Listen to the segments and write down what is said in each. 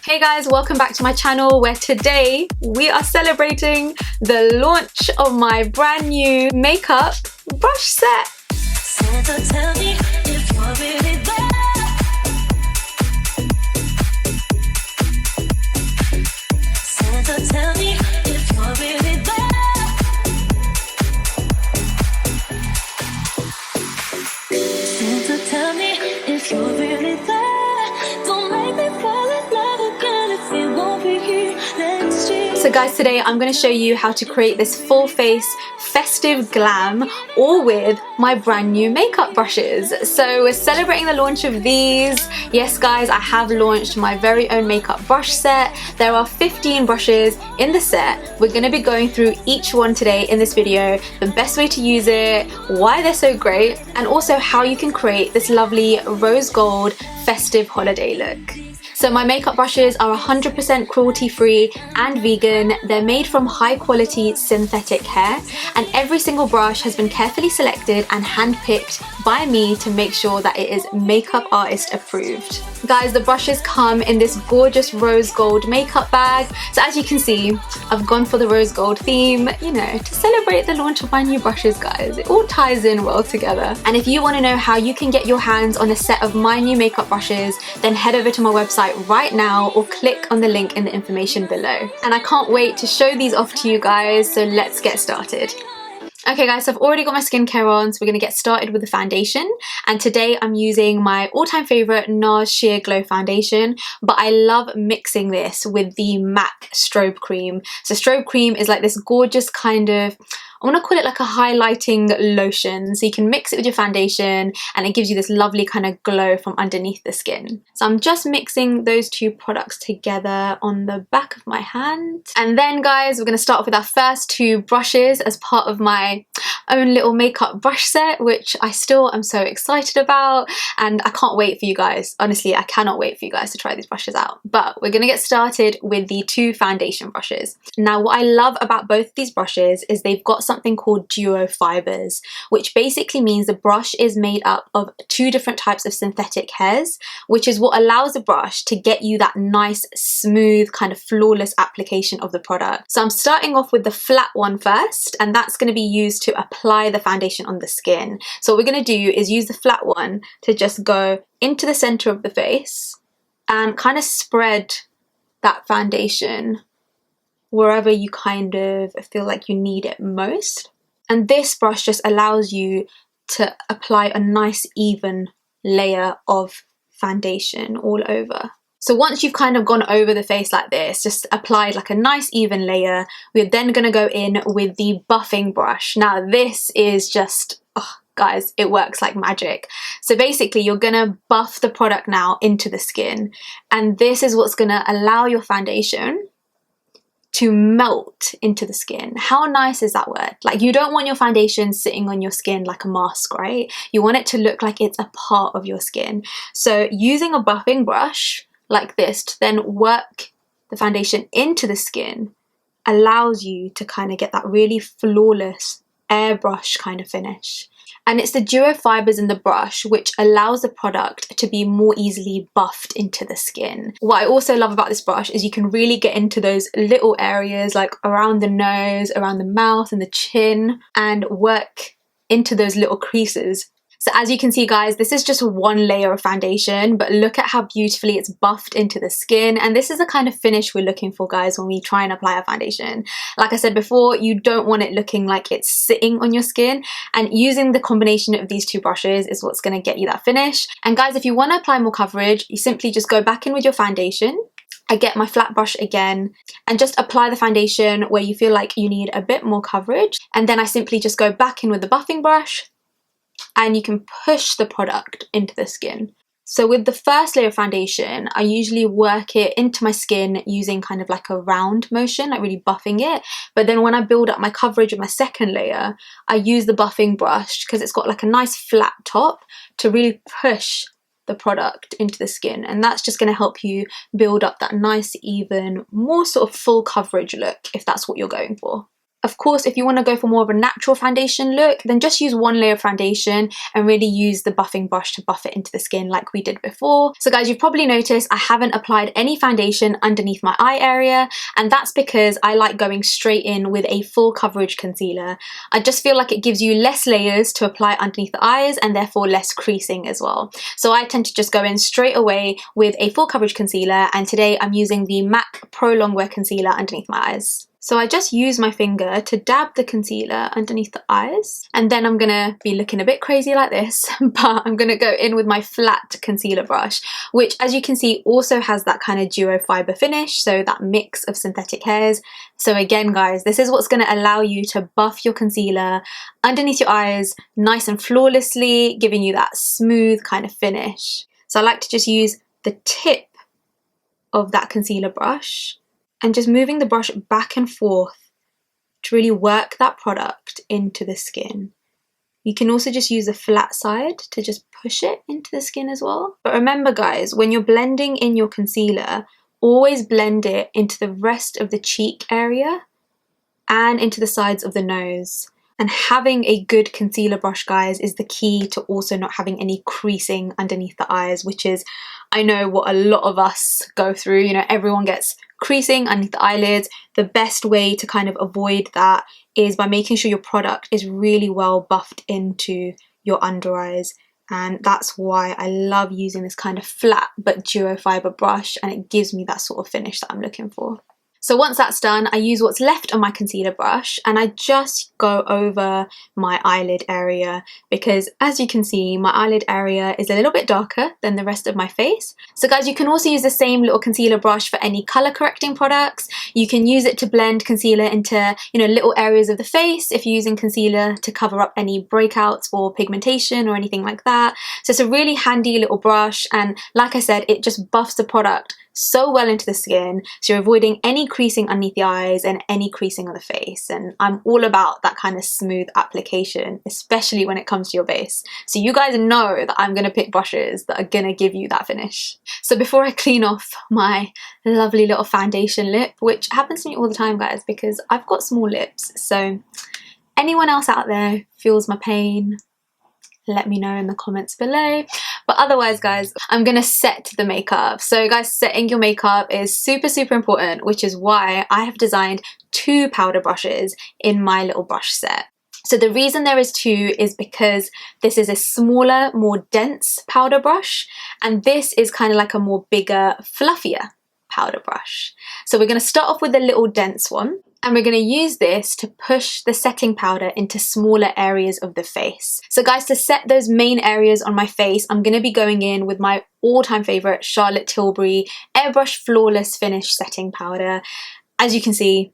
Hey guys, welcome back to my channel where today we are celebrating the launch of my brand new makeup brush set. Santa, tell me if you're really there. Santa, tell me if you're really there. Santa, tell me if you're really there. Don't make me fall in love again if you won't be here next year. So guys, today I'm going to show you how to create this full face festive glam all with my brand new makeup brushes. So we're celebrating the launch of these. Yes guys, I have launched my very own makeup brush set. There are 15 brushes in the set. We're going to be going through each one today in this video, the best way to use it, why they're so great, and also how you can create this lovely rose gold festive holiday look. So my makeup brushes are 100% cruelty free and vegan. They're made from high quality synthetic hair, and every single brush has been carefully selected and handpicked by me to make sure that it is makeup artist approved. Guys, the brushes come in this gorgeous rose gold makeup bag. So as you can see, I've gone for the rose gold theme, you know, to celebrate the launch of my new brushes, guys. It all ties in well together. And if you want to know how you can get your hands on a set of my new makeup brushes, then head over to my website right now or click on the link in the information below. And I can't wait to show these off to you guys, so let's get started. Okay guys, so I've already got my skincare on, so we're going to get started with the foundation. And today I'm using my all-time favourite NARS Sheer Glow foundation, but I love mixing this with the MAC Strobe Cream. So Strobe Cream is like this gorgeous kind of, I want to call it like a highlighting lotion. So you can mix it with your foundation and it gives you this lovely kind of glow from underneath the skin. So I'm just mixing those two products together on the back of my hand. And then guys, we're going to start off with our first two brushes as part of my own little makeup brush set, which I still am so excited about. And I can't wait for you guys. Honestly, I cannot wait for you guys to try these brushes out. But we're going to get started with the two foundation brushes. Now, what I love about both these brushes is they've got something called duo fibers, which basically means the brush is made up of two different types of synthetic hairs, which is what allows the brush to get you that nice, smooth, kind of flawless application of the product. So I'm starting off with the flat one first, and that's going to be used to apply the foundation on the skin. So what we're going to do is use the flat one to just go into the center of the face and kind of spread that foundation wherever you kind of feel like you need it most. And this brush just allows you to apply a nice even layer of foundation all over. So once you've kind of gone over the face like this, just applied like a nice even layer, we're then going to go in with the buffing brush. Now this is just, oh, guys, it works like magic. So basically you're going to buff the product now into the skin, and this is what's going to allow your foundation to melt into the skin. How nice is that word? Like, you don't want your foundation sitting on your skin like a mask, right? You want it to look like it's a part of your skin. So using a buffing brush like this to then work the foundation into the skin allows you to kind of get that really flawless airbrush kind of finish. And it's the duo fibers in the brush which allows the product to be more easily buffed into the skin. What I also love about this brush is you can really get into those little areas like around the nose, around the mouth and the chin, and work into those little creases. So as you can see guys, this is just one layer of foundation, but look at how beautifully it's buffed into the skin. And this is the kind of finish we're looking for, guys, when we try and apply our foundation. Like I said before, you don't want it looking like it's sitting on your skin, and using the combination of these two brushes is what's going to get you that finish. And guys, if you want to apply more coverage, you simply just go back in with your foundation. I get my flat brush again and just apply the foundation where you feel like you need a bit more coverage. And then I simply just go back in with the buffing brush, and you can push the product into the skin. So with the first layer of foundation, I usually work it into my skin using kind of like a round motion, like really buffing it. But then when I build up my coverage with my second layer, I use the buffing brush because it's got like a nice flat top to really push the product into the skin. And that's just going to help you build up that nice, even, more sort of full coverage look if that's what you're going for. Of course, if you want to go for more of a natural foundation look, then just use one layer of foundation and really use the buffing brush to buff it into the skin like we did before. So guys, you've probably noticed I haven't applied any foundation underneath my eye area, and that's because I like going straight in with a full coverage concealer. I just feel like it gives you less layers to apply underneath the eyes and therefore less creasing as well. So I tend to just go in straight away with a full coverage concealer, and today I'm using the MAC Pro Longwear Concealer underneath my eyes. So I just use my finger to dab the concealer underneath the eyes, and then I'm gonna be looking a bit crazy like this, but I'm gonna go in with my flat concealer brush, which as you can see also has that kind of duo fiber finish, so that mix of synthetic hairs. So again guys, this is what's gonna allow you to buff your concealer underneath your eyes nice and flawlessly, giving you that smooth kind of finish. So I like to just use the tip of that concealer brush and just moving the brush back and forth to really work that product into the skin. You can also just use the flat side to just push it into the skin as well. But remember guys, when you're blending in your concealer, always blend it into the rest of the cheek area and into the sides of the nose. And having a good concealer brush, guys, is the key to also not having any creasing underneath the eyes, which is, I know, what a lot of us go through. You know, everyone gets creasing underneath the eyelids. The best way to kind of avoid that is by making sure your product is really well buffed into your under eyes. And that's why I love using this kind of flat but duo fiber brush, and it gives me that sort of finish that I'm looking for. So once that's done, I use what's left on my concealer brush and I just go over my eyelid area, because as you can see, my eyelid area is a little bit darker than the rest of my face. So guys, you can also use the same little concealer brush for any color correcting products. You can use it to blend concealer into, you know, little areas of the face if you're using concealer to cover up any breakouts or pigmentation or anything like that. So it's a really handy little brush, and like I said, it just buffs the product so well into the skin, so you're avoiding any creasing underneath the eyes and any creasing on the face. And I'm all about that kind of smooth application, especially when it comes to your base. So you guys know that I'm going to pick brushes that are going to give you that finish. So before I clean off my lovely little foundation lip, which happens to me all the time guys because I've got small lips, so anyone else out there feels my pain, let me know in the comments below. But otherwise guys, I'm gonna set the makeup. So guys, setting your makeup is super important, which is why I have designed 2 powder brushes in my little brush set. So the reason there is 2 is because this is a smaller, more dense powder brush, and this is kind of like a more bigger, fluffier powder brush. So we're going to start off with a little dense one, and we're going to use this to push the setting powder into smaller areas of the face. So guys, to set those main areas on my face, I'm going to be going in with my all-time favorite Charlotte Tilbury Airbrush Flawless Finish Setting Powder. As you can see,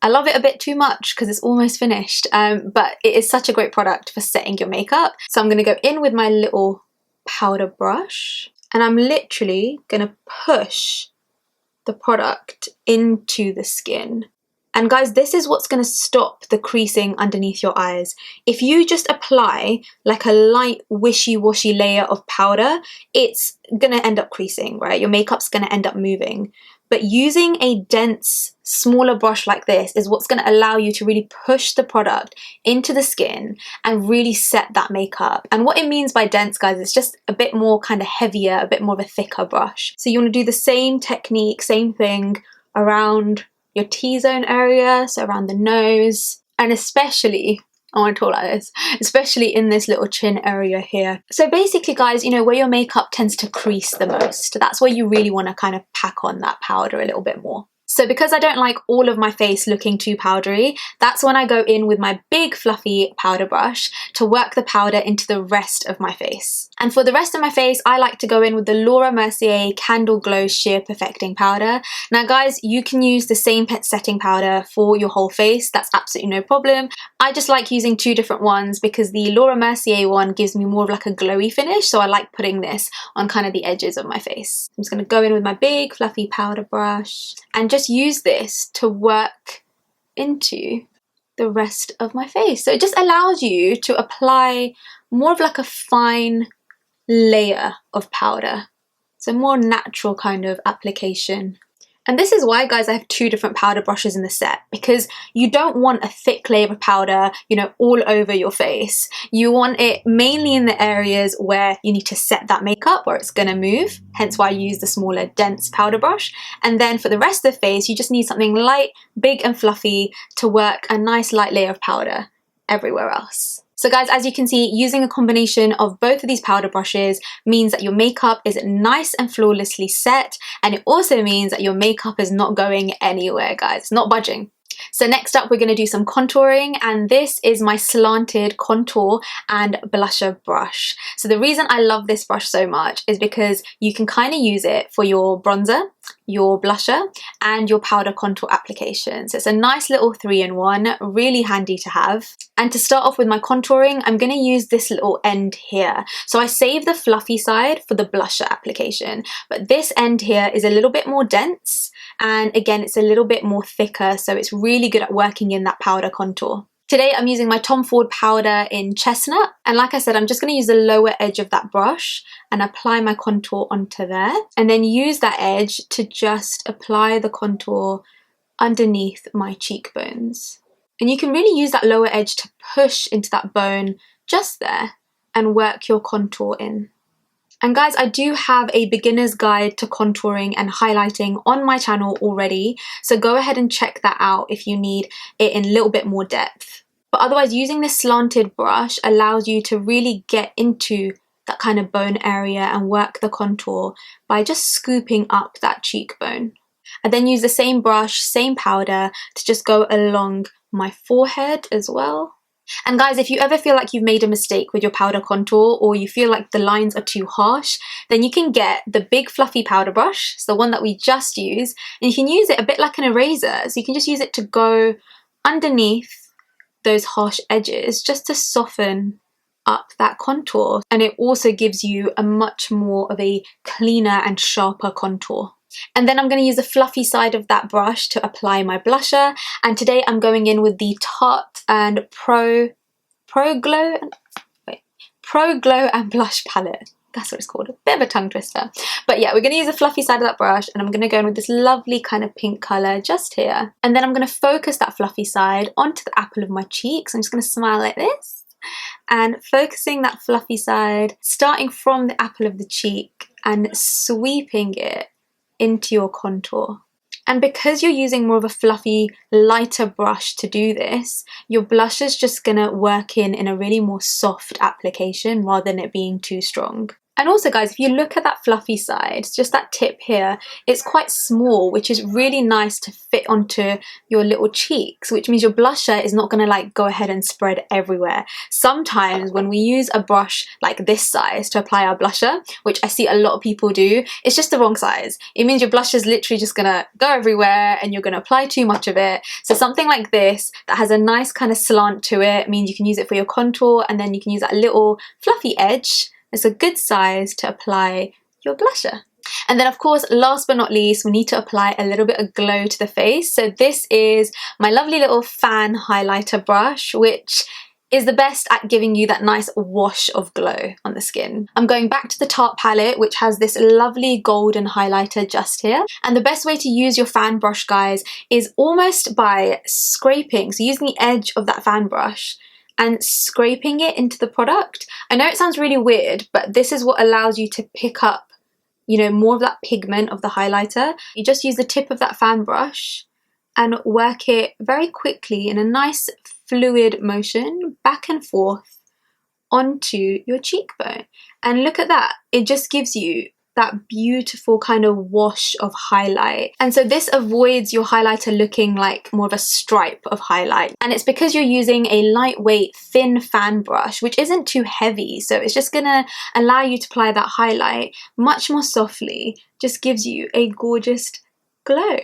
I love it a bit too much because it's almost finished, but it is such a great product for setting your makeup. So I'm going to go in with my little powder brush, and I'm literally going to push the product into the skin. And guys, this is what's going to stop the creasing underneath your eyes. If you just apply like a light wishy-washy layer of powder, it's going to end up creasing, right? Your makeup's going to end up moving. But using a dense, smaller brush like this is what's going to allow you to really push the product into the skin and really set that makeup. And what it means by dense, guys, is just a bit more kind of heavier, a bit more of a thicker brush. So you want to do the same technique, same thing around your T-zone area, so around the nose, and especially, I want to talk like this, especially in this little chin area here. So basically guys, you know, where your makeup tends to crease the most, that's where you really want to kind of pack on that powder a little bit more. So because I don't like all of my face looking too powdery, that's when I go in with my big fluffy powder brush to work the powder into the rest of my face. And for the rest of my face, I like to go in with the Laura Mercier Candle Glow Sheer Perfecting Powder. Now guys, you can use the same setting powder for your whole face, that's absolutely no problem. I just like using 2 different ones because the Laura Mercier one gives me more of like a glowy finish, so I like putting this on kind of the edges of my face. I'm just going to go in with my big fluffy powder brush and just use this to work into the rest of my face. So it just allows you to apply more of like a fine layer of powder. So more natural kind of application. And this is why, guys, I have 2 different powder brushes in the set, because you don't want a thick layer of powder, you know, all over your face. You want it mainly in the areas where you need to set that makeup, where it's gonna move, hence why I use the smaller, dense powder brush. And then for the rest of the face, you just need something light, big and fluffy to work a nice light layer of powder everywhere else. So guys, as you can see, using a combination of both of these powder brushes means that your makeup is nice and flawlessly set, and it also means that your makeup is not going anywhere, guys. It's not budging. So next up, we're going to do some contouring, and this is my slanted contour and blusher brush. So the reason I love this brush so much is because you can kind of use it for your bronzer, your blusher, and your powder contour application. So it's a nice little 3-in-1, really handy to have. And to start off with my contouring, I'm going to use this little end here. So I save the fluffy side for the blusher application, but this end here is a little bit more dense, and again, it's a little bit more thicker, so it's really good at working in that powder contour. Today I'm using my Tom Ford powder in Chestnut, and like I said, I'm just going to use the lower edge of that brush and apply my contour onto there, and then use that edge to just apply the contour underneath my cheekbones. And you can really use that lower edge to push into that bone just there and work your contour in. And guys, I do have a beginner's guide to contouring and highlighting on my channel already, so go ahead and check that out if you need it in a little bit more depth. But otherwise, using this slanted brush allows you to really get into that kind of bone area and work the contour by just scooping up that cheekbone. I then use the same brush, same powder to just go along my forehead as well. And guys, if you ever feel like you've made a mistake with your powder contour, or you feel like the lines are too harsh, then you can get the big fluffy powder brush, so the one that we just used, and you can use it a bit like an eraser. So you can just use it to go underneath those harsh edges just to soften up that contour. And it also gives you a much more of a cleaner and sharper contour. And then I'm going to use the fluffy side of that brush to apply my blusher, and today I'm going in with the Tarte and Pro Glow and Blush palette. That's what it's called, a bit of a tongue twister. But yeah, we're going to use the fluffy side of that brush, and I'm going to go in with this lovely kind of pink colour just here. And then I'm going to focus that fluffy side onto the apple of my cheeks. I'm just going to smile like this, and focusing that fluffy side, starting from the apple of the cheek and sweeping it into your contour. And because you're using more of a fluffy, lighter brush to do this, your blush is just gonna work in a really more soft application rather than it being too strong. And also guys, if you look at that fluffy side, just that tip here, it's quite small, which is really nice to fit onto your little cheeks, which means your blusher is not gonna like go ahead and spread everywhere. Sometimes when we use a brush like this size to apply our blusher, which I see a lot of people do, it's just the wrong size. It means your blusher is literally just gonna go everywhere and you're gonna apply too much of it. So something like this that has a nice kind of slant to it means you can use it for your contour, and then you can use that little fluffy edge. It's a good size to apply your blusher. And then of course, last but not least, we need to apply a little bit of glow to the face. So this is my lovely little fan highlighter brush, which is the best at giving you that nice wash of glow on the skin. I'm going back to the Tarte palette, which has this lovely golden highlighter just here. And the best way to use your fan brush, guys, is almost by scraping. So using the edge of that fan brush and scraping it into the product. I know it sounds really weird, but this is what allows you to pick up, you know, more of that pigment of the highlighter. You just use the tip of that fan brush and work it very quickly in a nice fluid motion back and forth onto your cheekbone. And look at that, it just gives you that beautiful kind of wash of highlight. And so this avoids your highlighter looking like more of a stripe of highlight. And it's because you're using a lightweight, thin fan brush, which isn't too heavy. So it's just gonna allow you to apply that highlight much more softly, just gives you a gorgeous glow.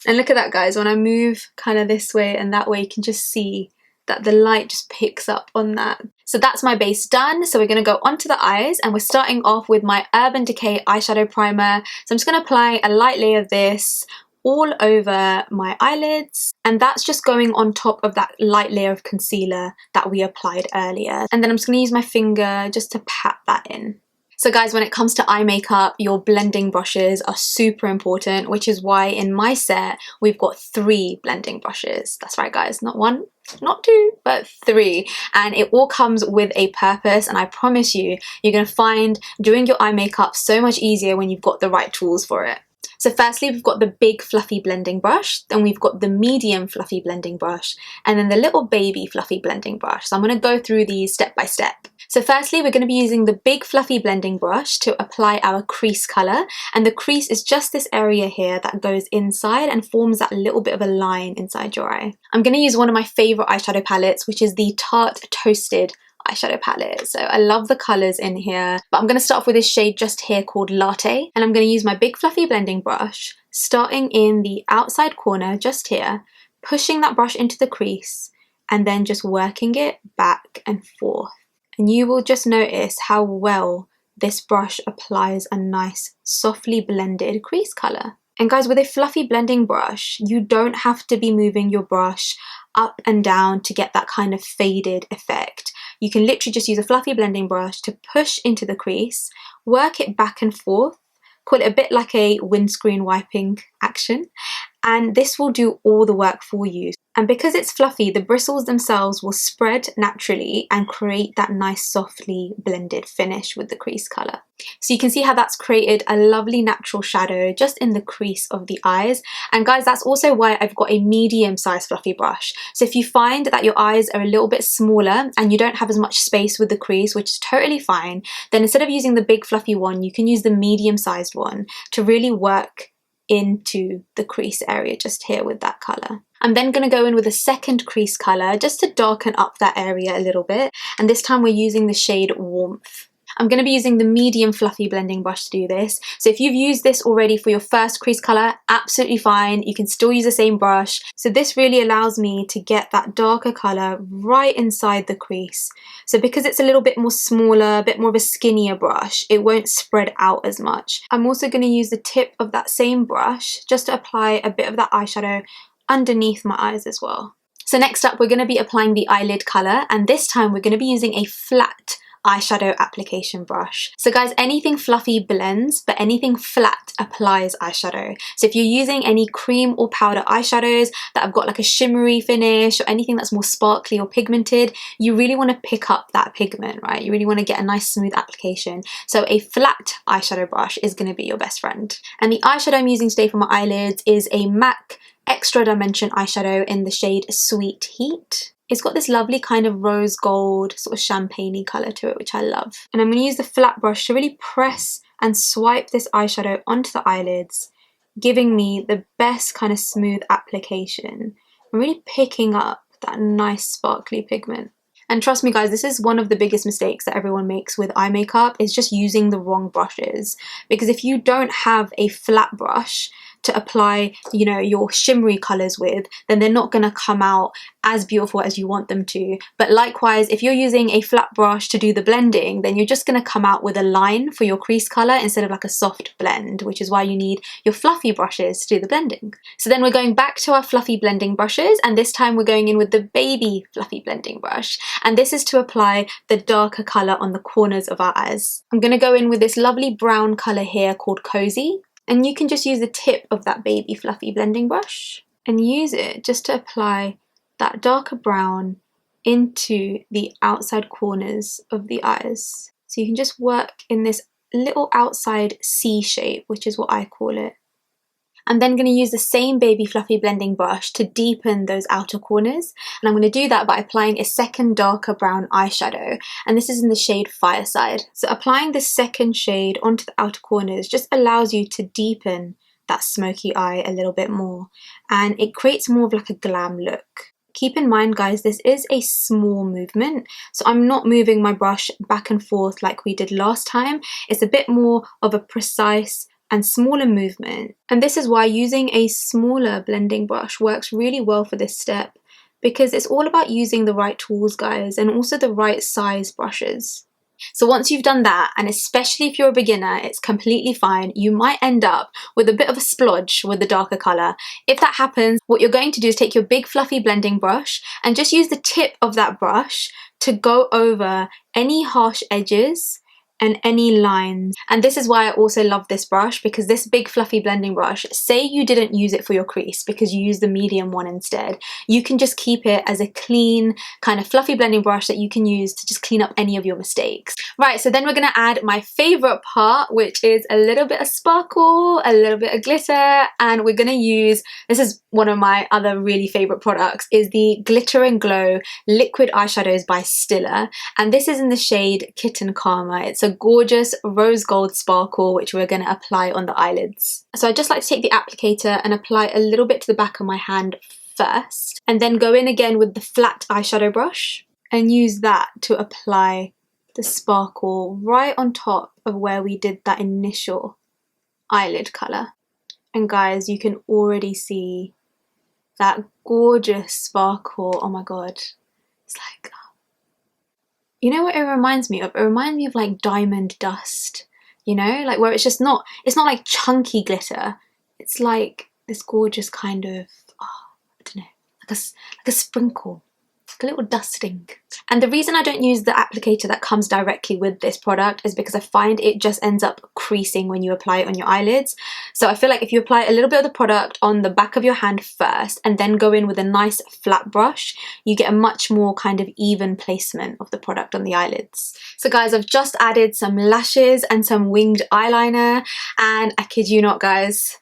And look at that, guys, when I move kind of this way and that way, you can just see that the light just picks up on that. So that's my base done. So we're going to go onto the eyes, and we're starting off with my Urban Decay eyeshadow primer. So I'm just going to apply a light layer of this all over my eyelids, and that's just going on top of that light layer of concealer that we applied earlier. And then I'm just going to use my finger just to pat that in. So guys, when it comes to eye makeup, your blending brushes are super important, which is why in my set, we've got 3 blending brushes. That's right guys, not 1, not 2, but 3. And it all comes with a purpose, and I promise you, you're gonna find doing your eye makeup so much easier when you've got the right tools for it. So firstly, we've got the big fluffy blending brush, then we've got the medium fluffy blending brush, and then the little baby fluffy blending brush. So I'm gonna go through these step by step. So firstly, we're going to be using the big fluffy blending brush to apply our crease colour, and the crease is just this area here that goes inside and forms that little bit of a line inside your eye. I'm going to use one of my favourite eyeshadow palettes, which is the Tarte Toasted eyeshadow palette. So I love the colours in here, but I'm going to start off with this shade just here called Latte, and I'm going to use my big fluffy blending brush, starting in the outside corner just here, pushing that brush into the crease, and then just working it back and forth. And you will just notice how well this brush applies a nice softly blended crease colour. And guys, with a fluffy blending brush, you don't have to be moving your brush up and down to get that kind of faded effect. You can literally just use a fluffy blending brush to push into the crease, work it back and forth, call it a bit like a windscreen wiping action, and this will do all the work for you. And because it's fluffy, the bristles themselves will spread naturally and create that nice softly blended finish with the crease colour. So you can see how that's created a lovely natural shadow just in the crease of the eyes. And guys, that's also why I've got a medium-sized fluffy brush. So if you find that your eyes are a little bit smaller and you don't have as much space with the crease, which is totally fine, then instead of using the big fluffy one, you can use the medium-sized one to really work into the crease area just here with that colour. I'm then going to go in with a second crease colour just to darken up that area a little bit, and this time we're using the shade Warmth. I'm going to be using the medium fluffy blending brush to do this. So if you've used this already for your first crease colour, absolutely fine. You can still use the same brush. So this really allows me to get that darker colour right inside the crease. So because it's a little bit more smaller, a bit more of a skinnier brush, it won't spread out as much. I'm also going to use the tip of that same brush just to apply a bit of that eyeshadow underneath my eyes as well. So next up, we're going to be applying the eyelid colour, and this time we're going to be using a flat eyeshadow application brush. So guys, anything fluffy blends, but anything flat applies eyeshadow. So if you're using any cream or powder eyeshadows that have got like a shimmery finish or anything that's more sparkly or pigmented, you really want to pick up that pigment, right? You really want to get a nice smooth application. So a flat eyeshadow brush is going to be your best friend. And the eyeshadow I'm using today for my eyelids is a MAC Extra Dimension eyeshadow in the shade Sweet Heat. It's got this lovely kind of rose gold, sort of champagne-y colour to it, which I love. And I'm going to use the flat brush to really press and swipe this eyeshadow onto the eyelids, giving me the best kind of smooth application. I'm really picking up that nice sparkly pigment. And trust me guys, this is one of the biggest mistakes that everyone makes with eye makeup, is just using the wrong brushes. Because if you don't have a flat brush to apply, you know, your shimmery colours with, then they're not going to come out as beautiful as you want them to. But likewise, if you're using a flat brush to do the blending, then you're just going to come out with a line for your crease colour instead of like a soft blend, which is why you need your fluffy brushes to do the blending. So then we're going back to our fluffy blending brushes, and this time we're going in with the baby fluffy blending brush, and this is to apply the darker colour on the corners of our eyes. I'm going to go in with this lovely brown colour here called Cozy, and you can just use the tip of that baby fluffy blending brush and use it just to apply that darker brown into the outside corners of the eyes. So you can just work in this little outside C shape, which is what I call it. I'm then going to use the same baby fluffy blending brush to deepen those outer corners, and I'm going to do that by applying a second darker brown eyeshadow, and this is in the shade Fireside. So applying this second shade onto the outer corners just allows you to deepen that smoky eye a little bit more, and it creates more of like a glam look. Keep in mind guys, this is a small movement, so I'm not moving my brush back and forth like we did last time. It's a bit more of a precise and smaller movement, and this is why using a smaller blending brush works really well for this step, because it's all about using the right tools guys, and also the right size brushes. So once you've done that, and especially if you're a beginner, it's completely fine. You might end up with a bit of a splodge with the darker colour. If that happens, what you're going to do is take your big fluffy blending brush and just use the tip of that brush to go over any harsh edges, and any lines. And this is why I also love this brush, because this big fluffy blending brush, say you didn't use it for your crease because you used the medium one instead, you can just keep it as a clean kind of fluffy blending brush that you can use to just clean up any of your mistakes. Right, so then we're gonna add my favorite part, which is a little bit of sparkle, a little bit of glitter, and we're gonna use, this is one of my other really favorite products, is the Glitter and Glow Liquid Eyeshadows by Stila, and this is in the shade Kitten Karma. It's a gorgeous rose gold sparkle which we're going to apply on the eyelids. So I just like to take the applicator and apply a little bit to the back of my hand first, and then go in again with the flat eyeshadow brush and use that to apply the sparkle right on top of where we did that initial eyelid colour. And guys, you can already see that gorgeous sparkle. Oh my god, it's like, you know what it reminds me of? It reminds me of like diamond dust, you know, like where it's just not, it's not like chunky glitter. It's like this gorgeous kind of, I don't know, like a sprinkle, like a little dusting. And the reason I don't use the applicator that comes directly with this product is because I find it just ends up creasing when you apply it on your eyelids. So I feel like if you apply a little bit of the product on the back of your hand first and then go in with a nice flat brush, you get a much more kind of even placement of the product on the eyelids. So guys, I've just added some lashes and some winged eyeliner, and I kid you not guys,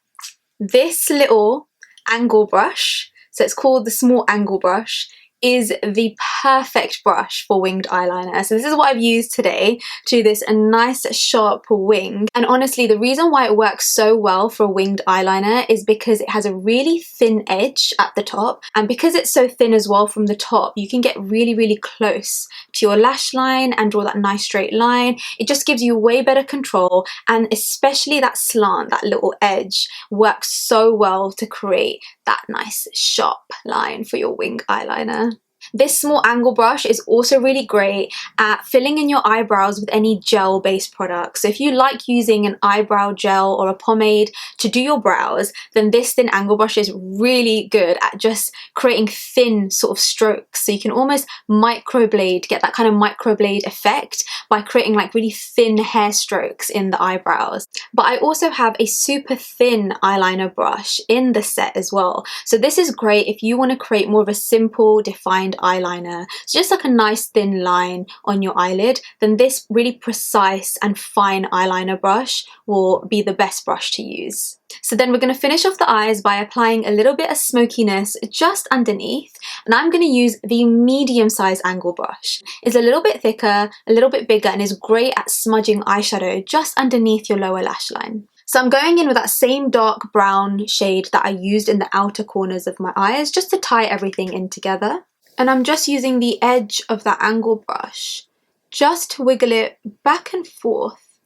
this little angle brush, so it's called the small angle brush, is the perfect brush for winged eyeliner. So this is what I've used today to do this a nice sharp wing. And honestly, the reason why it works so well for a winged eyeliner is because it has a really thin edge at the top, and because it's so thin as well from the top, you can get really close to your lash line and draw that nice straight line. It just gives you way better control, and especially that slant, that little edge, works so well to create that nice sharp line for your wing eyeliner. This small angle brush is also really great at filling in your eyebrows with any gel based products. So if you like using an eyebrow gel or a pomade to do your brows, then this thin angle brush is really good at just creating thin sort of strokes. So you can almost microblade, get that kind of microblade effect by creating like really thin hair strokes in the eyebrows. But I also have a super thin eyeliner brush in the set as well. So this is great if you want to create more of a simple defined eyeliner, so just like a nice thin line on your eyelid, then this really precise and fine eyeliner brush will be the best brush to use. So then we're going to finish off the eyes by applying a little bit of smokiness just underneath, and I'm going to use the medium size angle brush. It's a little bit thicker, a little bit bigger, and is great at smudging eyeshadow just underneath your lower lash line. So I'm going in with that same dark brown shade that I used in the outer corners of my eyes just to tie everything in together. And I'm just using the edge of that angle brush just to wiggle it back and forth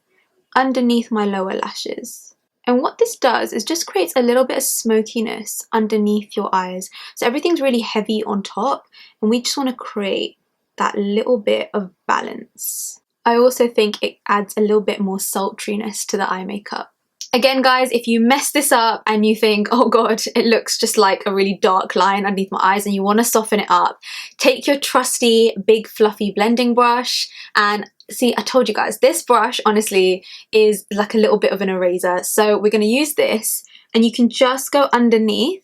underneath my lower lashes. And what this does is just creates a little bit of smokiness underneath your eyes. So everything's really heavy on top, and we just want to create that little bit of balance. I also think it adds a little bit more sultriness to the eye makeup. Again guys, if you mess this up and you think, oh god, it looks just like a really dark line underneath my eyes and you want to soften it up, take your trusty big fluffy blending brush and see, I told you guys, this brush honestly is like a little bit of an eraser. So we're going to use this, and you can just go underneath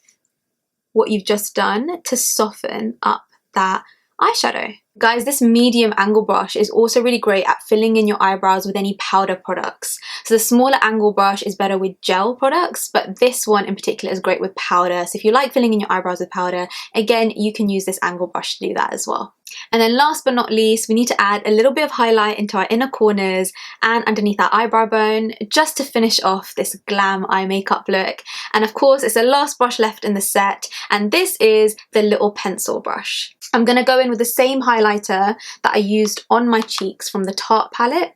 what you've just done to soften up that eyeshadow. Guys, this medium angle brush is also really great at filling in your eyebrows with any powder products. So the smaller angle brush is better with gel products, but this one in particular is great with powder. So if you like filling in your eyebrows with powder, again, you can use this angle brush to do that as well. And then last but not least, we need to add a little bit of highlight into our inner corners and underneath our eyebrow bone, just to finish off this glam eye makeup look. And of course, it's the last brush left in the set, and this is the little pencil brush. I'm going to go in with the same highlighter that I used on my cheeks from the Tarte palette,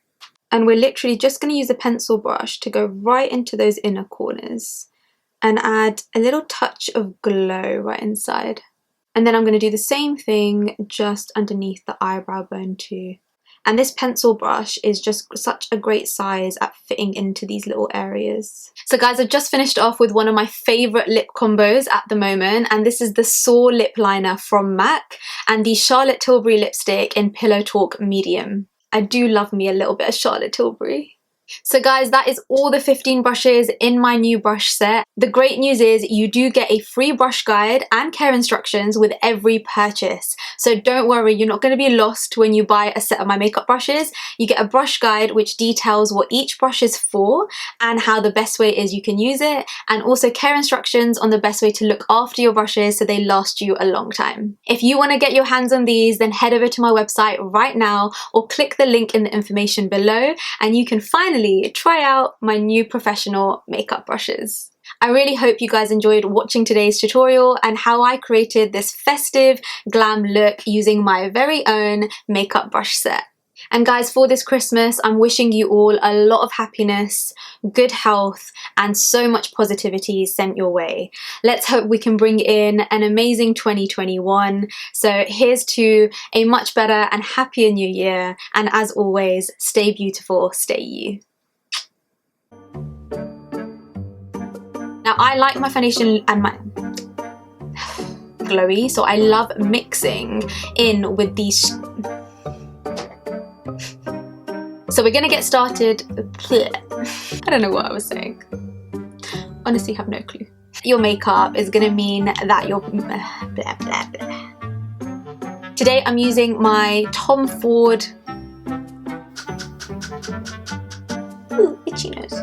and we're literally just going to use a pencil brush to go right into those inner corners and add a little touch of glow right inside. And then I'm going to do the same thing just underneath the eyebrow bone too. And this pencil brush is just such a great size at fitting into these little areas. So guys, I've just finished off with one of my favourite lip combos at the moment, and this is the Soar lip liner from MAC and the Charlotte Tilbury lipstick in Pillow Talk Medium. I do love me a little bit of Charlotte Tilbury. So guys, that is all the 15 brushes in my new brush set. The great news is you do get a free brush guide and care instructions with every purchase. So don't worry, you're not going to be lost when you buy a set of my makeup brushes. You get a brush guide which details what each brush is for and how the best way is you can use it, and also care instructions on the best way to look after your brushes so they last you a long time. If you want to get your hands on these, then head over to my website right now or click the link in the information below and you can finally try out my new professional makeup brushes. I really hope you guys enjoyed watching today's tutorial and how I created this festive glam look using my very own makeup brush set. And guys, for this Christmas, I'm wishing you all a lot of happiness, good health, and so much positivity sent your way. Let's hope we can bring in an amazing 2021. So here's to a much better and happier new year. And as always, stay beautiful, stay you. Now, I like my foundation and my glowy, so I love mixing in with these. So we're gonna get started. I don't know what I was saying. Honestly, have no clue. Your makeup is gonna mean that you're blah, blah, blah. Today I'm using my Tom Ford. Ooh, itchy nose.